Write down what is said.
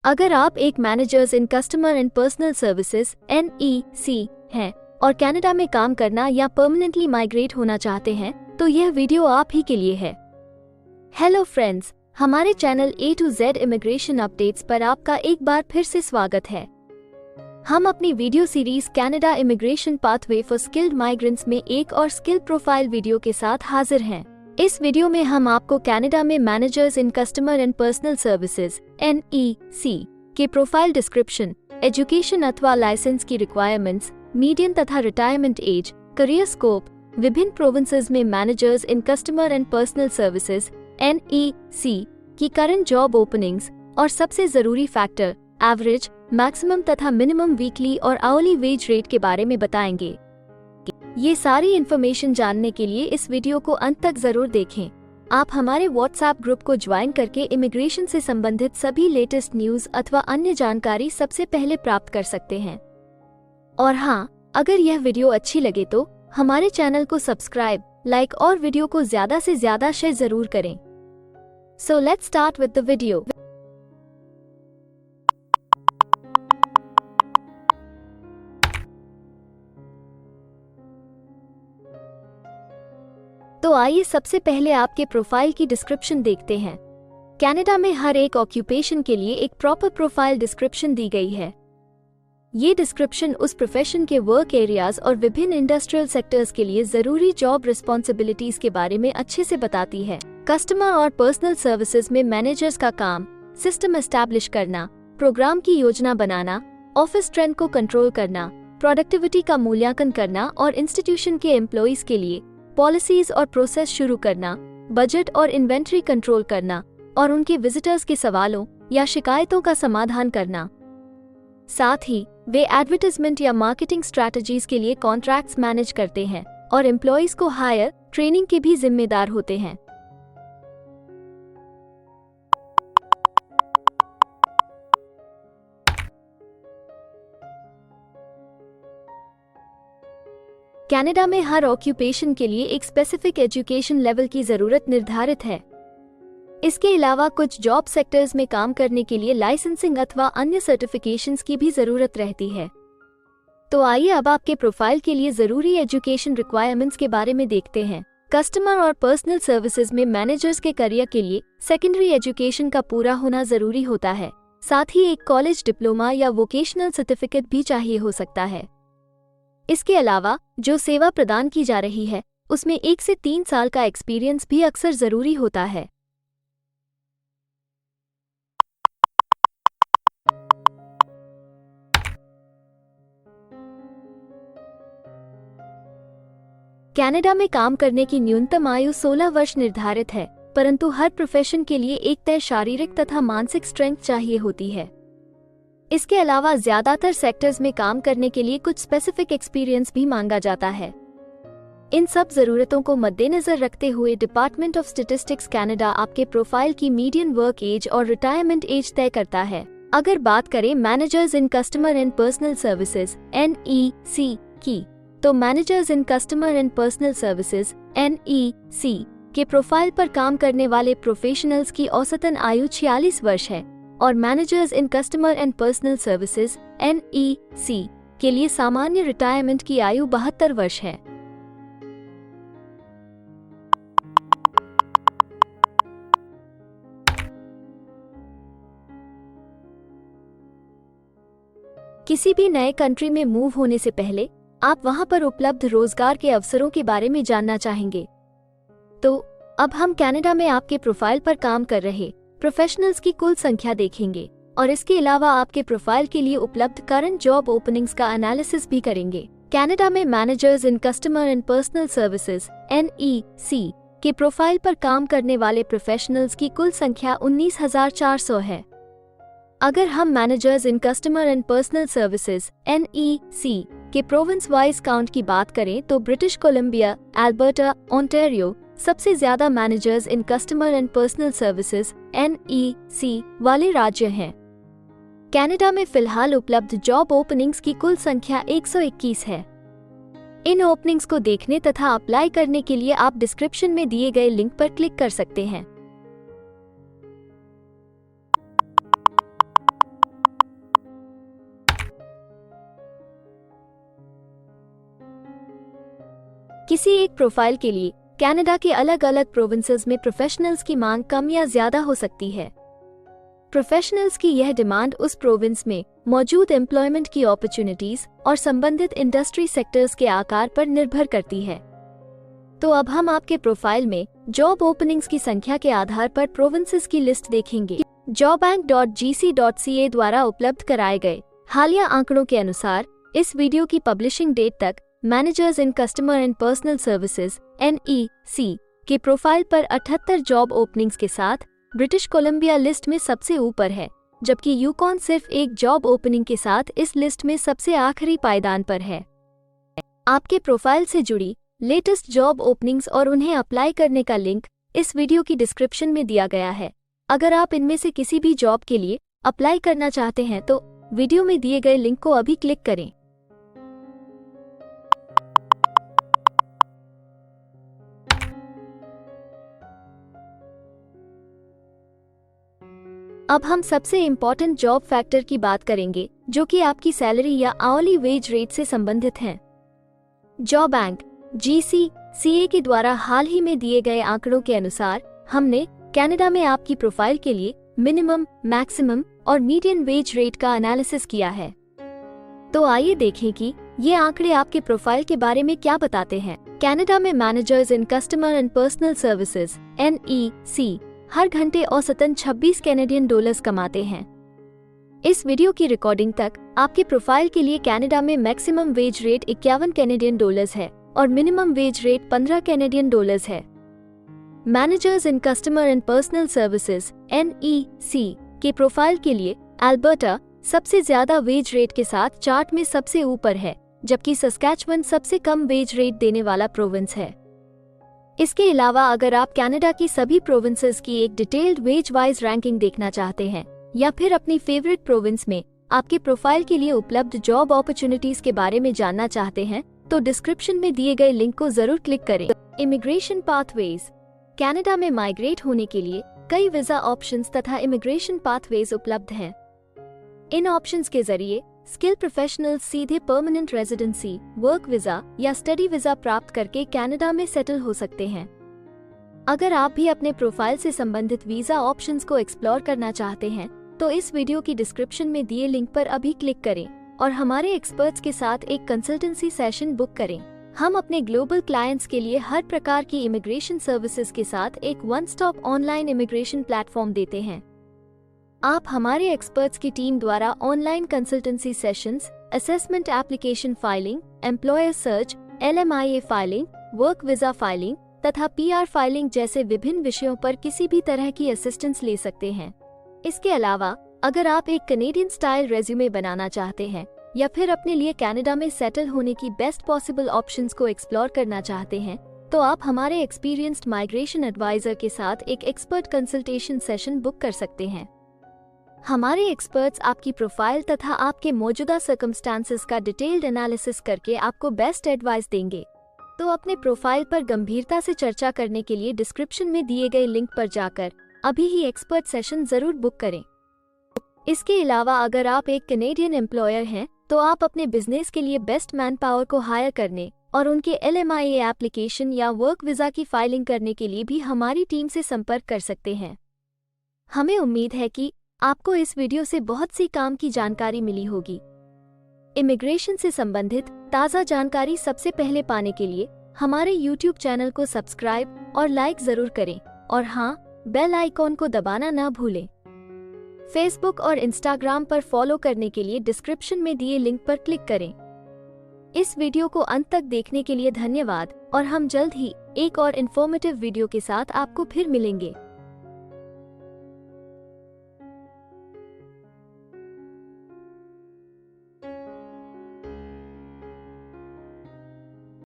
अगर आप एक managers in customer and personal services (NEC) हैं और कनाडा में काम करना या परमानेंटली माइग्रेट होना चाहते हैं तो यह वीडियो आप ही के लिए है। हेलो फ्रेंड्स, हमारे channel A to Z immigration updates पर आपका एक बार फिर से स्वागत है। हम अपनी video series Canada immigration pathway for skilled migrants में एक और स्किल प्रोफाइल वीडियो के साथ हाजिर हैं। इस वीडियो में हम आपको कनाडा में managers in customer and personal services (NEC) के प्रोफाइल डिस्क्रिप्शन, एजुकेशन अथवा लाइसेंस की रिक्वायरमेंट्स, मीडियन तथा रिटायरमेंट एज, करियर स्कोप, विभिन्न प्रोविंसेस में managers in customer and personal services (NEC) की करंट जॉब ओपनिंग्स और सबसे जरूरी फैक्टर एवरेज, मैक्सिमम तथा मिनिमम वीकली और आवरली वेज रेट के बारे में बताएंगे। ये सारी इन्फॉर्मेशन जानने के लिए इस वीडियो को अंत तक जरूर देखें। आप हमारे व्हाट्सएप ग्रुप को ज्वाइन करके इमिग्रेशन से संबंधित सभी लेटेस्ट न्यूज अथवा अन्य जानकारी सबसे पहले प्राप्त कर सकते हैं। और हाँ, अगर यह वीडियो अच्छी लगे तो हमारे चैनल को सब्सक्राइब, लाइक और वीडियो को ज्यादा से ज्यादा शेयर जरूर करें। So let's start with the video. तो आइए सबसे पहले आपके प्रोफाइल की डिस्क्रिप्शन देखते हैं। कनाडा में हर एक ऑक्यूपेशन के लिए एक प्रॉपर प्रोफाइल डिस्क्रिप्शन दी गई है। ये डिस्क्रिप्शन उस प्रोफेशन के वर्क एरियाज और विभिन्न इंडस्ट्रियल सेक्टर्स के लिए जरूरी जॉब रिस्पॉन्सिबिलिटीज के बारे में अच्छे से बताती है। कस्टमर और पर्सनल सर्विसेज में मैनेजर्स का काम सिस्टम एस्टैब्लिश करना, प्रोग्राम की योजना बनाना, ऑफिस ट्रेंड को कंट्रोल करना, प्रोडक्टिविटी का मूल्यांकन करना और इंस्टीट्यूशन के एम्प्लॉइज के लिए पॉलिसीज और प्रोसेस शुरू करना, बजट और इन्वेंट्री कंट्रोल करना और उनके विजिटर्स के सवालों या शिकायतों का समाधान करना। साथ ही वे एडवर्टाइजमेंट या मार्केटिंग स्ट्रैटेजीज के लिए कॉन्ट्रैक्ट्स मैनेज करते हैं और एम्प्लॉइज को हायर, ट्रेनिंग के भी जिम्मेदार होते हैं। कनाडा में हर ऑक्यूपेशन के लिए एक स्पेसिफिक एजुकेशन लेवल की जरूरत निर्धारित है। इसके अलावा कुछ जॉब सेक्टर्स में काम करने के लिए लाइसेंसिंग अथवा अन्य सर्टिफिकेशंस की भी जरूरत रहती है। तो आइए अब आपके प्रोफाइल के लिए जरूरी एजुकेशन रिक्वायरमेंट्स के बारे में देखते हैं। कस्टमर और पर्सनल सर्विसेज में मैनेजर्स के करियर के लिए सेकेंडरी एजुकेशन का पूरा होना जरूरी होता है। साथ ही एक कॉलेज डिप्लोमा या वोकेशनल सर्टिफिकेट भी चाहिए हो सकता है। इसके अलावा जो सेवा प्रदान की जा रही है उसमें 1 से 3 साल का एक्सपीरियंस भी अक्सर जरूरी होता है। कनाडा में काम करने की न्यूनतम आयु 16 वर्ष निर्धारित है, परंतु हर प्रोफेशन के लिए एक तय शारीरिक तथा मानसिक स्ट्रेंथ चाहिए होती है। इसके अलावा ज्यादातर सेक्टर्स में काम करने के लिए कुछ स्पेसिफिक एक्सपीरियंस भी मांगा जाता है। इन सब जरूरतों को मद्देनजर रखते हुए डिपार्टमेंट ऑफ स्टैटिस्टिक्स कनाडा आपके प्रोफाइल की मीडियन वर्क एज और रिटायरमेंट एज तय करता है। अगर बात करें managers in customer and personal services (NEC) की, तो managers in customer and personal services (NEC) के प्रोफाइल पर काम करने वाले प्रोफेशनल्स की औसतन आयु 46 वर्ष है और managers in customer and personal services (NEC) के लिए सामान्य रिटायरमेंट की आयु 72 वर्ष है। किसी भी नए कंट्री में मूव होने से पहले आप वहां पर उपलब्ध रोजगार के अवसरों के बारे में जानना चाहेंगे। तो अब हम कनाडा में आपके प्रोफाइल पर काम कर रहे प्रोफेशनल्स की कुल संख्या देखेंगे और इसके अलावा आपके प्रोफाइल के लिए उपलब्ध करंट जॉब ओपनिंग्स का एनालिसिस भी करेंगे। कनाडा में managers in customer and personal services (NEC) के प्रोफाइल पर काम करने वाले प्रोफेशनल्स की कुल संख्या 19,400 है। अगर हम managers in customer and personal services (NEC) के प्रोविंस वाइज काउंट की बात करें तो ब्रिटिश कोलंबिया, अल्बर्टा, ओंटारियो सबसे ज्यादा managers in customer and personal services (NEC) वाले राज्य हैं। कनाडा में फिलहाल उपलब्ध जॉब ओपनिंग्स की कुल संख्या 121 है। इन ओपनिंग्स को देखने तथा अप्लाई करने के लिए आप डिस्क्रिप्शन में दिए गए लिंक पर क्लिक कर सकते हैं। किसी एक प्रोफाइल के लिए कनाडा के अलग अलग प्रोविंसेस में प्रोफेशनल्स की मांग कम या ज्यादा हो सकती है। प्रोफेशनल्स की यह डिमांड उस प्रोविंस में मौजूद एम्प्लॉयमेंट की अपॉर्चुनिटीज और संबंधित इंडस्ट्री सेक्टर्स के आकार पर निर्भर करती है। तो अब हम आपके प्रोफाइल में जॉब ओपनिंग्स की संख्या के आधार पर प्रोविंसेस की लिस्ट देखेंगे। jobbank.gc.ca द्वारा उपलब्ध कराए गए हालिया आंकड़ों के अनुसार इस वीडियो की पब्लिशिंग डेट तक managers in customer and personal services (NEC) के प्रोफाइल पर 78 जॉब ओपनिंग्स के साथ ब्रिटिश कोलंबिया लिस्ट में सबसे ऊपर है, जबकि यूकॉन सिर्फ एक जॉब ओपनिंग के साथ इस लिस्ट में सबसे आखिरी पायदान पर है। आपके प्रोफाइल से जुड़ी लेटेस्ट जॉब ओपनिंग्स और उन्हें अप्लाई करने का लिंक इस वीडियो की डिस्क्रिप्शन में दिया गया है। अगर आप इनमें से किसी भी जॉब के लिए अप्लाई करना चाहते हैं तो वीडियो में दिए गए लिंक को अभी क्लिक करें। अब हम सबसे इम्पोर्टेंट जॉब फैक्टर की बात करेंगे, जो कि आपकी सैलरी या आवरली वेज रेट से संबंधित हैं। jobbank.gc.ca के द्वारा हाल ही में दिए गए आंकड़ों के अनुसार हमने कनाडा में आपकी प्रोफाइल के लिए मिनिमम, मैक्सिमम और मीडियन वेज रेट का एनालिसिस किया है। तो आइए देखें कि ये आंकड़े आपके प्रोफाइल के बारे में क्या बताते हैं। कनाडा में managers in customer and personal services (NEC) हर घंटे औसतन 26 कैनेडियन डॉलर्स कमाते हैं। इस वीडियो की रिकॉर्डिंग तक आपके प्रोफाइल के लिए कनाडा में maximum wage rate 51 Canadian dollars है और minimum wage rate 15 Canadian dollars है। Managers in customer and personal services (NEC) के प्रोफाइल के लिए अल्बर्टा सबसे ज्यादा वेज रेट के साथ चार्ट में सबसे ऊपर है, जबकि सस्कैचुअन सबसे कम वेज रेट देने वाला प्रोविंस है। इसके अलावा अगर आप कनाडा की सभी प्रोविंसेस की एक डिटेल्ड वेज वाइज रैंकिंग देखना चाहते हैं या फिर अपनी फेवरेट प्रोविंस में आपके प्रोफाइल के लिए उपलब्ध जॉब अपॉर्चुनिटीज के बारे में जानना चाहते हैं तो डिस्क्रिप्शन में दिए गए लिंक को जरूर क्लिक करें। Immigration pathways. कनाडा में माइग्रेट होने के लिए कई वीजा ऑप्शंस तथा इमिग्रेशन पाथवेज उपलब्ध हैं। इन ऑप्शंस के जरिए स्किल प्रोफेशनल्स सीधे परमानेंट रेजिडेंसी, वर्क वीजा या स्टडी वीजा प्राप्त करके कनाडा में सेटल हो सकते हैं। अगर आप भी अपने प्रोफाइल से संबंधित वीजा ऑप्शंस को एक्सप्लोर करना चाहते हैं तो इस वीडियो की डिस्क्रिप्शन में दिए लिंक पर अभी क्लिक करें और हमारे एक्सपर्ट्स के साथ एक कंसल्टेंसी सेशन बुक करें। हम अपने ग्लोबल क्लाइंट्स के लिए हर प्रकार की इमिग्रेशन सर्विसेज के साथ एक one stop online immigration platform देते हैं। आप हमारे एक्सपर्ट्स की टीम द्वारा online consultancy sessions, assessment application filing, employer search, LMIA filing, work visa filing तथा PR फाइलिंग जैसे विभिन्न विषयों पर किसी भी तरह की असिस्टेंस ले सकते हैं। इसके अलावा अगर आप एक कनेडियन स्टाइल रेज्यूमे बनाना चाहते हैं या फिर अपने लिए कनाडा में सेटल होने की बेस्ट पॉसिबल ऑप्शंस को एक्सप्लोर करना चाहते हैं तो आप हमारे एक्सपीरियंस्ड माइग्रेशन एडवाइजर के साथ एक एक्सपर्ट कंसल्टेशन सेशन बुक कर सकते हैं। हमारे एक्सपर्ट्स आपकी प्रोफाइल तथा आपके मौजूदा सर्कमस्टांसेस का डिटेल्ड एनालिसिस करके आपको बेस्ट एडवाइस देंगे। तो अपने प्रोफाइल पर गंभीरता से चर्चा करने के लिए डिस्क्रिप्शन में दिए गए लिंक पर जाकर अभी ही एक्सपर्ट सेशन जरूर बुक करें। इसके अलावा अगर आप एक कनेडियन एम्प्लॉयर हैं तो आप अपने बिजनेस के लिए बेस्ट मैन पावर को हायर करने और उनके LMIA एप्लीकेशन या वर्क वीजा की फाइलिंग करने के लिए भी हमारी टीम से संपर्क कर सकते हैं। हमें उम्मीद है कि आपको इस वीडियो से बहुत सी काम की जानकारी मिली होगी। इमिग्रेशन से संबंधित ताज़ा जानकारी सबसे पहले पाने के लिए हमारे YouTube चैनल को सब्सक्राइब और लाइक जरूर करें और हाँ, बेल आइकॉन को दबाना ना भूलें। फेसबुक और इंस्टाग्राम पर फॉलो करने के लिए डिस्क्रिप्शन में दिए लिंक पर क्लिक करें। इस वीडियो को अंत तक देखने के लिए धन्यवाद और हम जल्द ही एक और इन्फॉर्मेटिव वीडियो के साथ आपको फिर मिलेंगे।